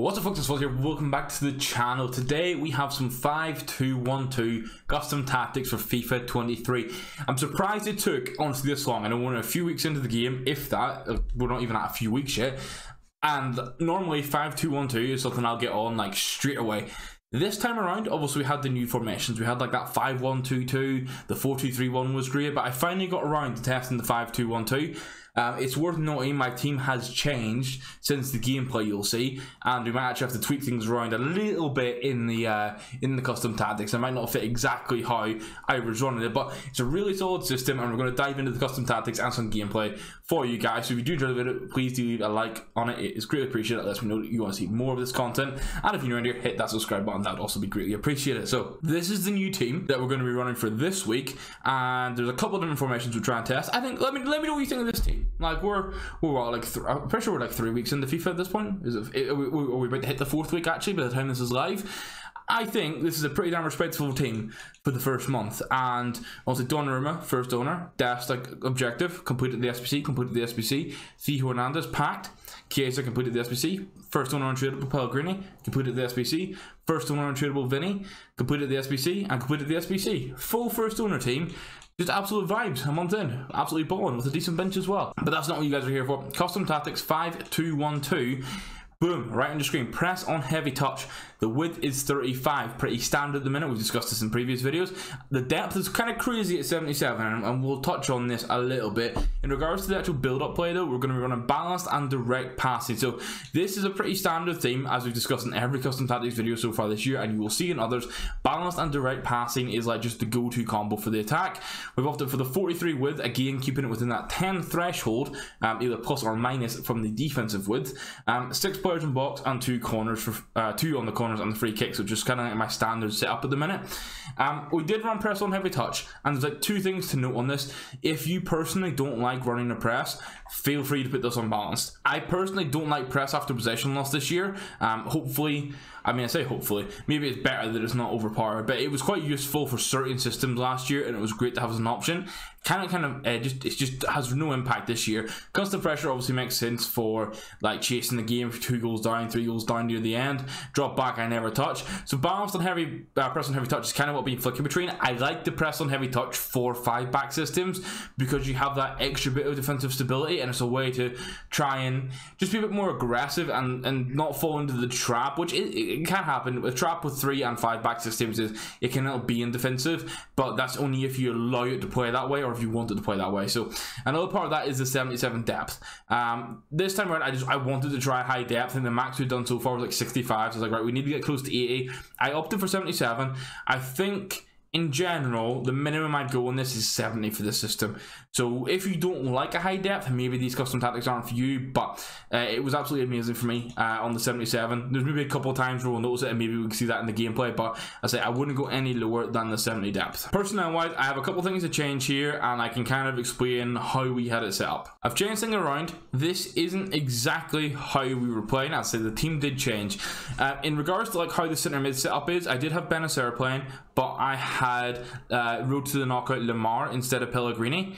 What's up folks, it's Fuzz here, welcome back to the channel. Today we have some 5-2-1-2 custom tactics for FIFA 23. I'm surprised it took honestly this long. I know we're a few weeks into the game, if that. We're not even at a few weeks yet. And normally 5-2-1-2 is something I'll get on like straight away. This time around, obviously we had the new formations. We had like that 5-1-2-2, the 4-2-3-1 was great, but I finally got around to testing the 5-2-1-2. It's worth noting my team has changed since the gameplay, you'll see, and we might actually have to tweak things around a little bit in the custom tactics. It might not fit exactly how I was running it, but it's a really solid system, and we're going to dive into the custom tactics and some gameplay for you guys. So if you do enjoy the video, please do leave a like on it. It is greatly appreciated. It lets me know that you want to see more of this content, and if you're new here, hit that subscribe button. That would also be greatly appreciated. So this is the new team that we're going to be running for this week, and there's a couple of different formations we'll try and test. I think let me know what you think of this team. Like we're like I'm pretty sure we're like 3 weeks into FIFA at this point. Are we about to hit the 4th week actually by the time this is live? I think this is a pretty damn respectable team for the first month. And also Donnarumma, first owner, Dest objective, completed the SBC, Theo Hernandez packed, Chiesa completed the SBC, first owner untradeable Pellegrini, completed the SBC, first owner untradeable Vinny, completed the SBC, and completed the SBC. Full first owner team. Just absolute vibes, a month in, absolutely balling with a decent bench as well. But that's not what you guys are here for. Custom tactics 5-2-1-2. Boom, right on the screen. Press on heavy touch. The width is 35, pretty standard at the minute. We've discussed this in previous videos. The depth is kind of crazy at 77, and we'll touch on this a little bit. In regards to the actual build-up play though, we're going to be running balanced and direct passing. So this is a pretty standard theme, as we've discussed in every custom tactics video so far this year, and you will see in others. Balanced and direct passing is like just the go-to combo for the attack. We've opted for the 43 width, again keeping it within that 10 threshold, either plus or minus from the defensive width. 6 players in box and 2 corners for 2 on the corners and the free kick, so just kind of like my standard setup at the minute. We did run press on heavy touch, and there's like 2 things to note on this. If you personally don't like running a press, feel free to put this on balanced. I personally don't like press after possession loss this year. Hopefully, I mean I say hopefully, maybe it's better that it's not overpowered, but it was quite useful for certain systems last year, and it was great to have as an option. It just has no impact this year. Constant pressure obviously makes sense for like chasing the game for 2 goals down, 3 goals down near the end. Drop back, I never touch. So balanced on heavy press on heavy touch is kind of what we're flicking between. I like the press on heavy touch for 5-back systems because you have that extra bit of defensive stability, and it's a way to try and just be a bit more aggressive and not fall into the trap, which it can happen. A trap with 3 and 5-back systems is it cannot be in defensive, but that's only if you allow it to play that way or if you want it to play that way. So another part of that is the 77 depth. This time around I wanted to try high depth, and the max we've done so far was like 65, so I was like, right, we need to get close to 80. I opted for 77. I think in general the minimum I'd go on this is 70 for this system. So if you don't like a high depth, maybe these custom tactics aren't for you, but it was absolutely amazing for me on the 77. There's maybe a couple of times where we'll notice it and maybe we can see that in the gameplay, but I say I wouldn't go any lower than the 70 depth. Personnel wise, I have a couple of things to change here, and I can kind of explain how we had it set up. I've changed things around. This isn't exactly how we were playing. I'd say the team did change. In regards to like how the center mid setup is, I did have Benacer playing, but I had road to the knockout Lamar instead of Pellegrini.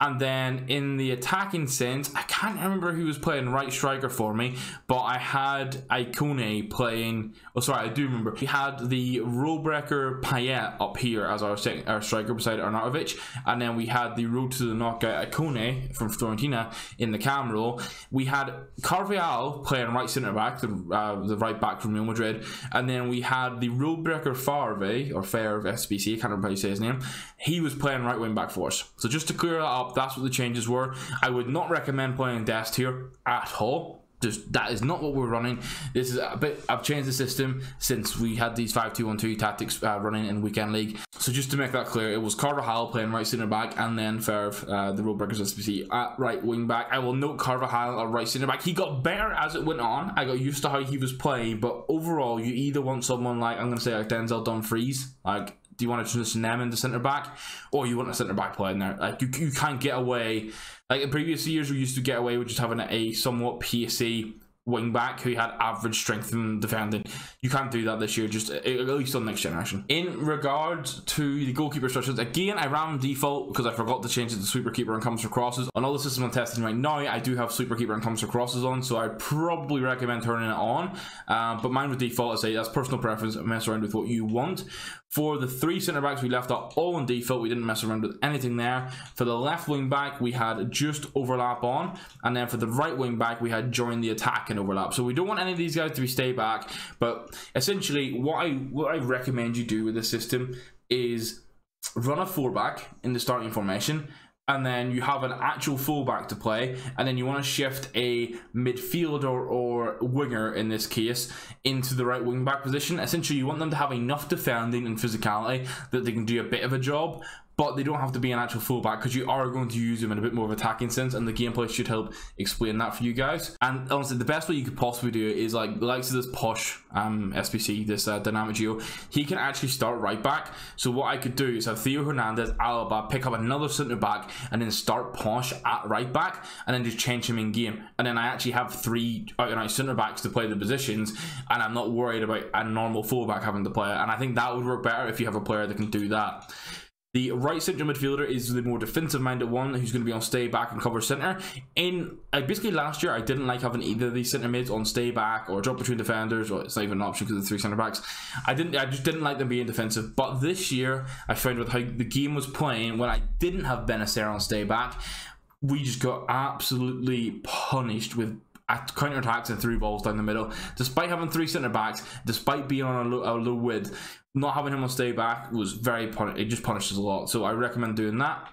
And then in the attacking sense, I can't remember who was playing right striker for me, but I had Icone playing. Oh, sorry, I do remember. We had the rule breaker Payet up here as our striker beside Arnautovic, and then we had the road to the knockout Icone from Fiorentina in the cam role. We had Carvajal playing right centre back, the right back from Real Madrid, and then we had the rule breaker Favre SBC. I can't remember how you say his name. He was playing right wing back for us. So just to clear that up, that's what the changes were. I would not recommend playing Dest here at all. That is not what we're running. This is a bit. I've changed the system since we had these 5-2-1-2 tactics running in weekend league. So just to make that clear, it was Carvajal playing right centre back, and then Ferv, the Road Breakers SBC, at right wing back. I will note Carvajal at right centre back. He got better as it went on. I got used to how he was playing, but overall, you either want someone like, I'm going to say like Denzel Dumfries, like. Do you want to transition them into centre back, or you want a centre back playing there? Like you can't get away. Like in previous years, we used to get away with just having a somewhat pacey wing back who had average strength in defending. You can't do that this year, just at least on next generation. In regards to the goalkeeper instructions, again, I ran default because I forgot to change it to sweeper keeper and comes for crosses. On all the systems I'm testing right now, I do have sweeper keeper and comes for crosses on, so I probably recommend turning it on. But mine was default. I say that's personal preference. Mess around with what you want. For the 3 centre backs, we left that all on default. We didn't mess around with anything there. For the left wing back, we had just overlap on, and then for the right wing back, we had join the attack and overlap. So we don't want any of these guys to be stay back, but essentially what I recommend you do with this system is run a 4-back in the starting formation, and then you have an actual fullback to play, and then you want to shift a midfielder or winger in this case into the right wing back position. Essentially, you want them to have enough defending and physicality that they can do a bit of a job, but they don't have to be an actual fullback because you are going to use them in a bit more of attacking sense, and the gameplay should help explain that for you guys. And honestly, the best way you could possibly do it is like the likes of this Posh SPC, this Dynamic Geo. He can actually start right back. So what I could do is have Theo Hernandez, Alaba, pick up another centre back, and then start Posh at right back, and then just change him in game. And then I actually have 3 out-and-out centre backs to play the positions, and I'm not worried about a normal fullback having to play it. And I think that would work better if you have a player that can do that. The right central midfielder is the more defensive-minded one who's going to be on stay back and cover centre. Basically last year, I didn't like having either of these centre mids on stay back or drop between defenders, or it's not even an option because of the 3 centre backs. I just didn't like them being defensive. But this year, I found with how the game was playing, when I didn't have Benacer on stay back, we just got absolutely punished with counter attacks and through balls down the middle. Despite having 3 centre backs, despite being on a low width, not having him on stay back was it just punishes a lot. So I recommend doing that.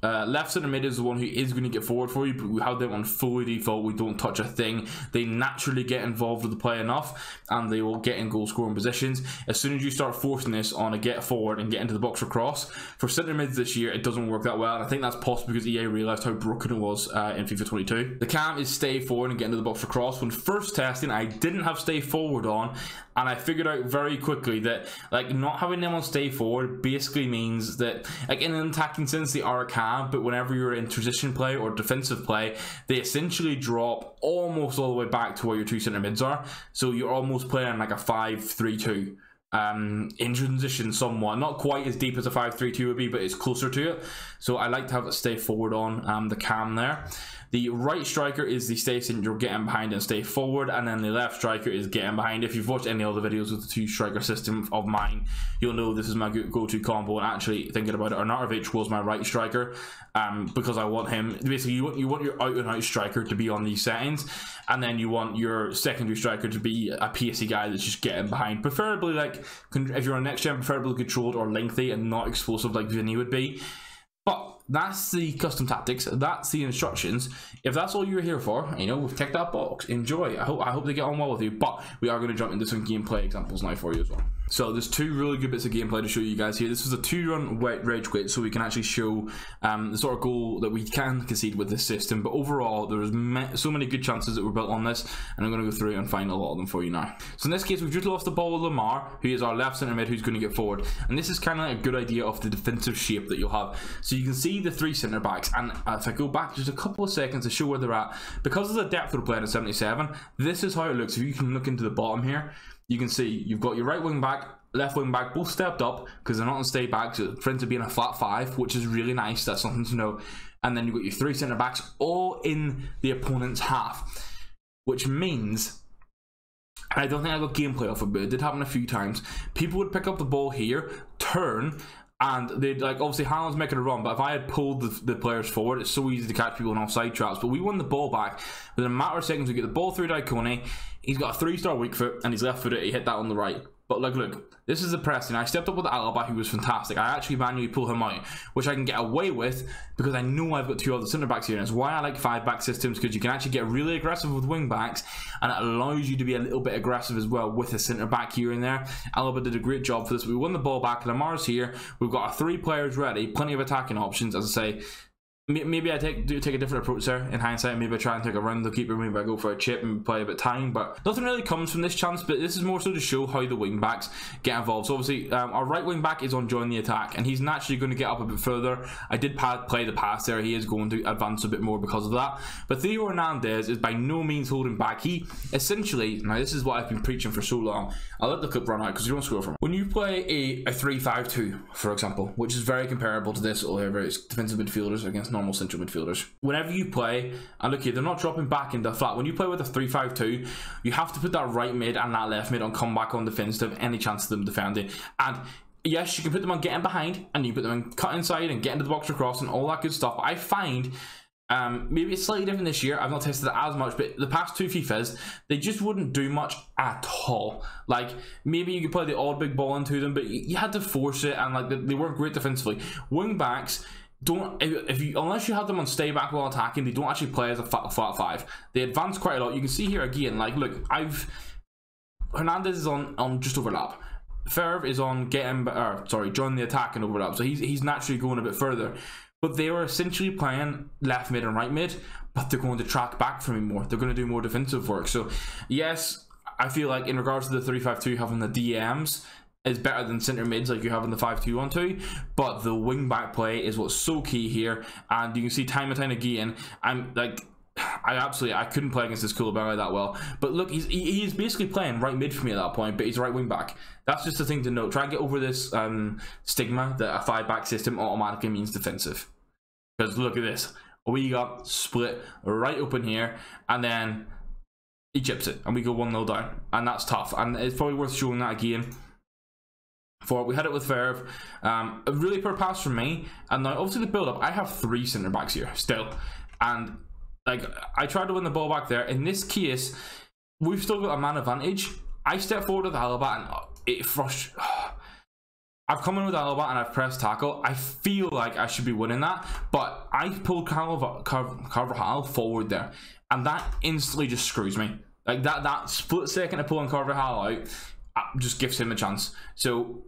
Left centre mid is the one who is going to get forward for you, but we have them on fully default. We don't touch a thing. They naturally get involved with the play enough, and they will get in goal scoring positions. As soon as you start forcing this on a get forward and get into the box or cross, for centre mids this year, it doesn't work that well, and I think that's possible because EA realised how broken it was in FIFA 22. The cam is stay forward and get into the box or cross. When first testing, I didn't have stay forward on, and I figured out very quickly that like not having them on stay forward basically means that like in an attacking sense they are a cam, but whenever you're in transition play or defensive play, they essentially drop almost all the way back to where your 2 centre mids are. So you're almost playing like a 5-3-2 in transition somewhat, not quite as deep as a 5-3-2 would be, but it's closer to it. So I like to have it stay forward on the cam there. The right striker is the stay center, getting behind and stay forward, and then the left striker is getting behind. If you've watched any other videos with the 2 striker system of mine, you'll know this is my go-to combo. And actually thinking about it, Arnautovic was my right striker because I want him. Basically, you want your out-and-out striker to be on these settings, and then you want your secondary striker to be a pacey guy that's just getting behind. Preferably, like if you're on next gen, preferably controlled or lengthy and not explosive like Vinny would be. But that's the custom tactics, that's the instructions. If that's all you're here for, you know, we've ticked that box. Enjoy. I hope they get on well with you. But we are going to jump into some gameplay examples now for you as well. So there's 2 really good bits of gameplay to show you guys here. This is a 2-run rage quit, so we can actually show the sort of goal that we can concede with this system. But overall, there's so many good chances that were built on this, and I'm going to go through and find a lot of them for you now. So in this case, we've just lost the ball with Lamar, who is our left centre mid, who's going to get forward. And this is kind of like a good idea of the defensive shape that you'll have. So you can see the 3 centre backs, and if I go back just a couple of seconds to show where they're at, because of the depth of the play at 77, this is how it looks. If you can look into the bottom here, you can see you've got your right wing back, left wing back, both stepped up because they're not on stay back, so for it to be in a flat 5, which is really nice. That's something to know. And then you've got your 3 centre backs all in the opponent's half, which means, and I don't think I got gameplay off it, but it did happen a few times, people would pick up the ball here, turn, and they'd like, obviously Haaland's making a run, but if I had pulled the players forward, it's so easy to catch people in offside traps. But we won the ball back within a matter of seconds. We get the ball through to Icone. He's got a 3-star weak foot, and he's left footed. He hit that on the right. But look, this is the pressing. I stepped up with Alaba, who was fantastic. I actually manually pull him out, which I can get away with because I know I've got 2 other centre backs here. And it's why I like 5-back systems, because you can actually get really aggressive with wing backs, and it allows you to be a little bit aggressive as well with a centre back here and there. Alaba did a great job for this. We won the ball back. Lamar's here. We've got our 3 players ready, plenty of attacking options. As I say, Maybe I take a different approach there in hindsight. Maybe I try and take a run the keeper, maybe I go for a chip and play a bit of time, but nothing really comes from this chance. But this is more so to show how the wing backs get involved. So obviously our right wing back is on join the attack, and he's naturally going to get up a bit further. I did play the pass there. He is going to advance a bit more because of that, but Theo Hernandez is by no means holding back. He essentially, now this is what I've been preaching for so long, I'll let the clip run out because you don't scroll from it. When you play a 3-5-2, for example, which is very comparable to this, whatever, it's defensive midfielders against normal central midfielders. Whenever you play, and look here, they're not dropping back into flat. When you play with a 3-5-2, you have to put that right mid and that left mid on comeback on defense to have any chance of them defending. And yes, you can put them on getting behind, and you put them on cut inside and get into the box across and all that good stuff. But I find maybe it's slightly different this year. I've not tested it as much, but the past 2 FIFAs, they just wouldn't do much at all. Like, maybe you could play the odd big ball into them, but you had to force it, and like they weren't great defensively. Wing backs don't, unless you have them on stay back while attacking, they don't actually play as a flat 5. They advance quite a lot. You can see here again, like, look, Hernandez is on just overlap. Ferv is on join the attack and overlap, so he's naturally going a bit further. But they were essentially playing left mid and right mid, but they're going to track back from me more. They're going to do more defensive work. So yes, I feel like in regards to the 3-5-2, having the DMs is better than centre mids like you have in the 5-2-1-2, but the wing back play is what's so key here. And you can see time and time again, I'm like, I couldn't play against this Koulibaly that well, but look, he's basically playing right mid for me at that point, but he's right wing back. That's just a thing to note. Try and get over this stigma that a 5-back system automatically means defensive, because look at this, we got split right open here, and then he chips it and we go 1-0 down, and that's tough. And it's probably worth showing that again. We had it with Ferv, a really poor pass from me, and now obviously the build up, I have 3 centre backs here still, and like, I tried to win the ball back there. In this case, we've still got a man advantage. I step forward with Alaba, and it frustrates. I've come in with Alaba and I've pressed tackle. I feel like I should be winning that, but I pulled Carvajal forward there, and that instantly just screws me. Like that split second of pulling Carvajal out just gives him a chance. So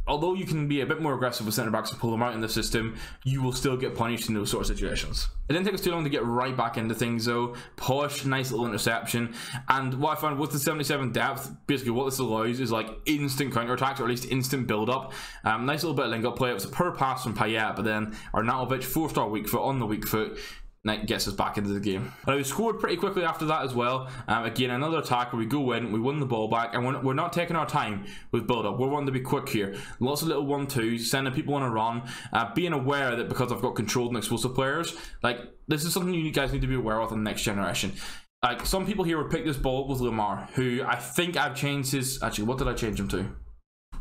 although you can be a bit more aggressive with centre backs and pull them out in the system, you will still get punished in those sort of situations. It didn't take us too long to get right back into things though. Push, nice little interception, and what I found with the 77 depth, basically what this allows is like instant counter attacks, or at least instant build up. Nice little bit of link up play. It was a poor pass from Payet, but then Arnautovic, 4-star weak foot on the weak foot, gets us back into the game. But we scored pretty quickly after that as well. Again, another attack where we go in, we win the ball back, and we're not taking our time with build up. We're wanting to be quick here. Lots of little 1-2s, sending people on a run, being aware that because I've got controlled and explosive players, like, this is something you guys need to be aware of in the next generation. Like, some people here would pick this ball up with Lamar, who I think I've changed his, actually, what did I change him to?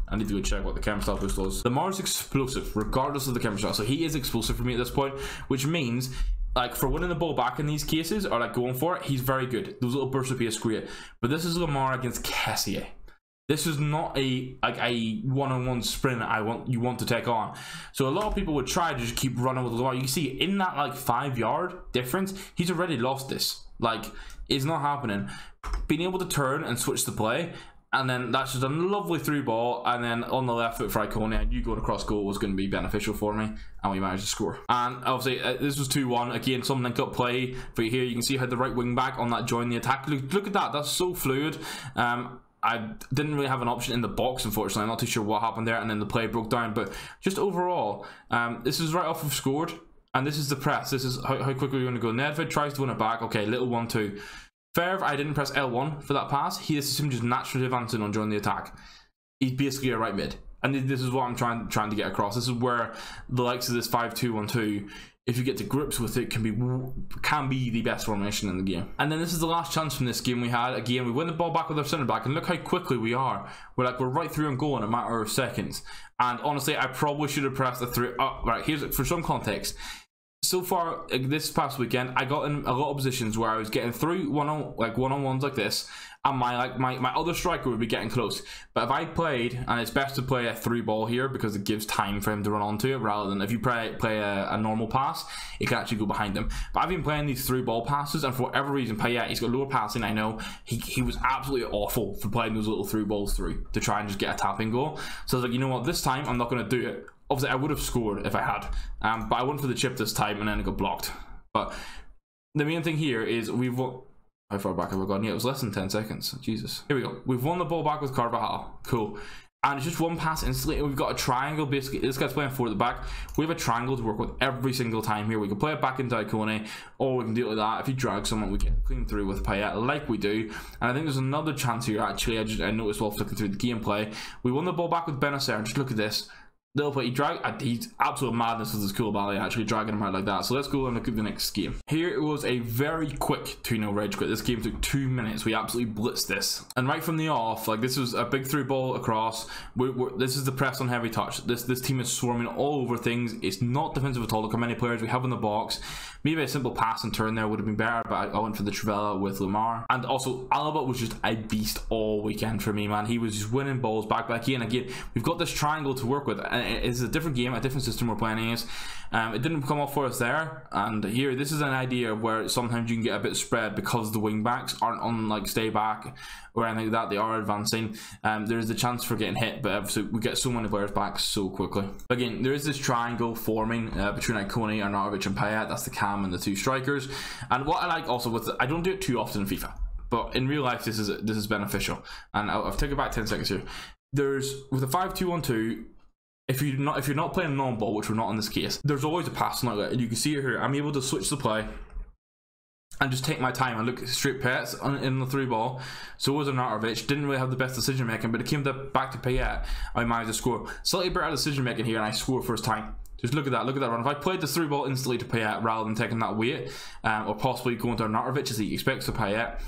I need to go check what the camera style boost was. Lamar's explosive, regardless of the camera style. So he is explosive for me at this point, which means, like, for winning the ball back in these cases, or like going for it, he's very good. Those little bursts of pace great. But this is Lamar against Kessié. This is not a one-on-one sprint you want to take on. So a lot of people would try to just keep running with Lamar. You can see in that like 5-yard difference, he's already lost this. Like, it's not happening. Being able to turn and switch the play, and then that's just a lovely through ball, and then on the left foot for Icone, and you going across goal was going to be beneficial for me, and we managed to score. And obviously this was 2-1. Again, some link up play, but here you can see how the right wing back on that join the attack. Look at that, that's so fluid. I didn't really have an option in the box, unfortunately. I'm not too sure what happened there, and then the play broke down. But just overall, this is right off we've scored, and this is the press. This is how quickly we're going to go. Nedved tries to win it back. Okay, little 1-2. Ferv, I didn't press L1 for that pass. He is just naturally advancing on join the attack. He's basically a right mid, and this is what I'm trying to get across. This is where the likes of this 5-2-1-2, if you get to grips with it, can be the best formation in the game. And then this is the last chance from this game we had. Again, we win the ball back with our centre back, and look how quickly we are. We're right through and goal in a matter of seconds. And honestly, I probably should have pressed the 3. Oh, right, here's for some context. So far, this past weekend, I got in a lot of positions where I was getting through one-on-ones like this, and my other striker would be getting close. But if I played, and it's best to play a through ball here because it gives time for him to run onto it, rather than if you play a normal pass, it can actually go behind him. But I've been playing these through ball passes, and for whatever reason, Payet, he's got lower passing. I know he was absolutely awful for playing those little through balls through to try and just get a tapping goal. So I was like, you know what, this time I'm not going to do it. Obviously, I would have scored if I had, but I went for the chip this time, and then it got blocked. But the main thing here is we've won. How far back have we gone? Yeah, it was less than 10 seconds. Jesus. Here we go. We've won the ball back with Carvajal. Cool. And it's just one pass instantly. We've got a triangle. Basically, this guy's playing 4 at the back. We have a triangle to work with every single time here. We can play it back into Icone, or we can do it like that. If you drag someone, we can clean through with Payet like we do. And I think there's another chance here, actually. I noticed while flicking through the gameplay. We won the ball back with Benacer. Just look at this. Little play, he's absolute madness with his cool ballet, actually dragging him out like that. So let's go and look at the next game. Here it was a very quick 2-0 rage quit. This game took 2 minutes. We absolutely blitzed this, and right from the off, like, this was a big through ball across. This is the press on heavy touch. This team is swarming all over things. It's not defensive at all. Look how many players we have in the box. Maybe a simple pass and turn there would have been better, but I went for the Trivela with Lamar. And also Alaba was just a beast all weekend for me, man. He was just winning balls back in. Again, we've got this triangle to work with, and it's a different game, a different system we're playing against. It didn't come off for us there, and here this is an idea where sometimes you can get a bit spread because the wing backs aren't on like stay back or anything like that. They are advancing. There's the chance for getting hit, but we get so many players back so quickly. Again, there is this triangle forming between Icone, Arnautovic and Payet. That's the cam and the 2 strikers. And what I like also with I don't do it too often in FIFA, but in real life this is beneficial. And I'll take it back 10 seconds here. There's with a 5-2-1-2. If you're not playing non-ball, which we're not in this case, there's always a pass like that. And you can see it here. I'm able to switch the play and just take my time and look straight Payet in the through ball. So was Arnautovic. Didn't really have the best decision making, but it came back to Payet. I managed to score. Slightly better decision making here, and I score first time. Just look at that run. If I played the through ball instantly to Payet rather than taking that weight, or possibly going to Arnautovic as he expects to Payet,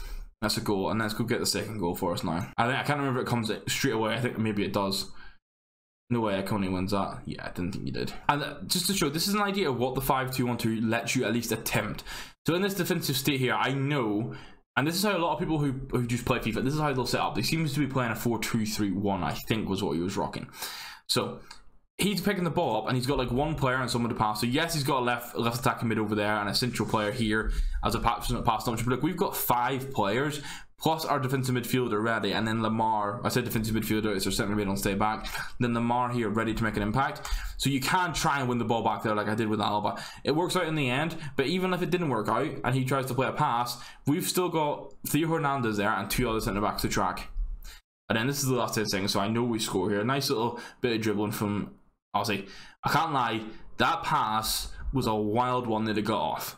that's a goal. And let's go get the second goal for us now. I can't remember if it comes straight away. I think maybe it does. No way Icone wins that. Yeah, I didn't think he did. And just to show, this is an idea of what the 5-2-1-2 lets you at least attempt. So in this defensive state here, I know, and this is how a lot of people who just play FIFA, this is how they'll set up. They seem to be playing a 4-2-3-1, I think was what he was rocking. So he's picking the ball up, and he's got like 1 player and someone to pass. So yes, he's got a left attacking mid over there and a central player here as a pass option. But look, we've got 5 players plus our defensive midfielder ready, and then Lamar. I said defensive midfielder, it's our centre mid on stay back. Then Lamar here ready to make an impact. So you can try and win the ball back there like I did with Alba. It works out in the end, but even if it didn't work out and he tries to play a pass, we've still got Theo Hernandez there and 2 other centre backs to track. And then this is the last 10 seconds, so I know we score here. A nice little bit of dribbling from Ozzy. I can't lie, that pass was a wild one that it got off.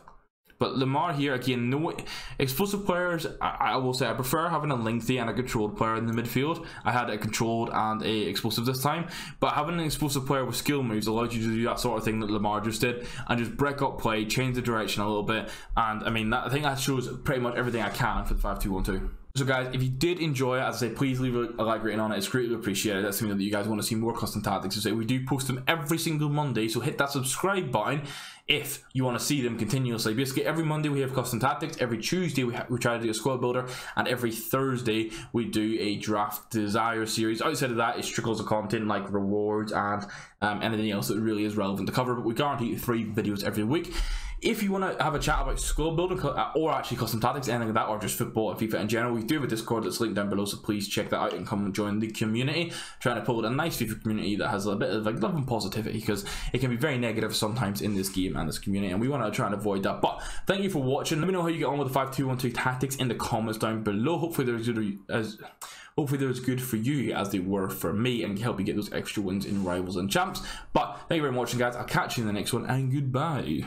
But Lamar here, again, no explosive players. I will say I prefer having a lengthy and a controlled player in the midfield. I had a controlled and a explosive this time, but having an explosive player with skill moves allows you to do that sort of thing that Lamar just did and just break up play, change the direction a little bit. And I mean, I think that shows pretty much everything I can for the 5-2-1-2. So guys, if you did enjoy it, as I say, please leave a like rating on it. It's greatly appreciated. That's something that you guys want to see more custom tactics. So we do post them every single Monday, so hit that subscribe button if you want to see them continuously. Basically, every Monday we have custom tactics. Every Tuesday we try to do a squad builder, and every Thursday we do a draft desire series. Outside of that, it's trickles of content like rewards and anything else that really is relevant to cover. But we guarantee 3 videos every week. If you want to have a chat about squad building or actually custom tactics, anything like that, or just football and FIFA in general, we do have a Discord that's linked down below, so please check that out and come and join the community. Trying to pull a nice FIFA community that has a bit of like love and positivity, because it can be very negative sometimes in this game and this community, and we want to try and avoid that. But thank you for watching. Let me know how you get on with the 5-2-1-2 tactics in the comments down below. Hopefully they're as good for you as they were for me, and help you get those extra wins in Rivals and Champs. But thank you very much for watching, guys. I'll catch you in the next one, and goodbye.